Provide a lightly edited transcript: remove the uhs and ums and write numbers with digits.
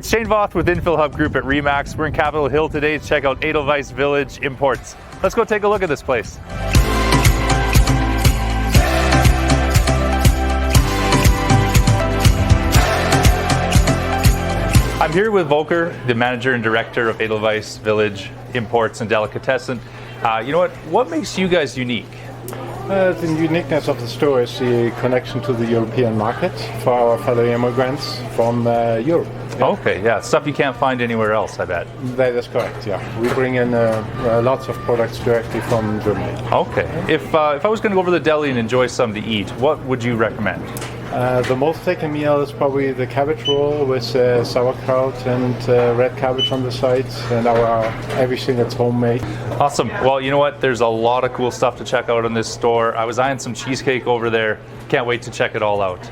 It's Shane Voth with Infill Hub Group at Remax. We're in Capitol Hill today to check out Edelweiss Village Imports. Let's go take a look at this place. I'm here with Volker, the manager and director of Edelweiss Village Imports and Delicatessen. What makes you guys unique? The uniqueness of the store is the connection to the European market for our fellow immigrants from Europe. Yeah. Okay, yeah, stuff you can't find anywhere else, I bet. That is correct, yeah. We bring in lots of products directly from Germany. Okay. If I was going to go over to the deli and enjoy something to eat, what would you recommend? The most taken meal is probably the cabbage roll with sauerkraut and red cabbage on the sides, and everything that's homemade. Awesome. Well, you know what? There's a lot of cool stuff to check out in this store. I was eyeing some cheesecake over there. Can't wait to check it all out.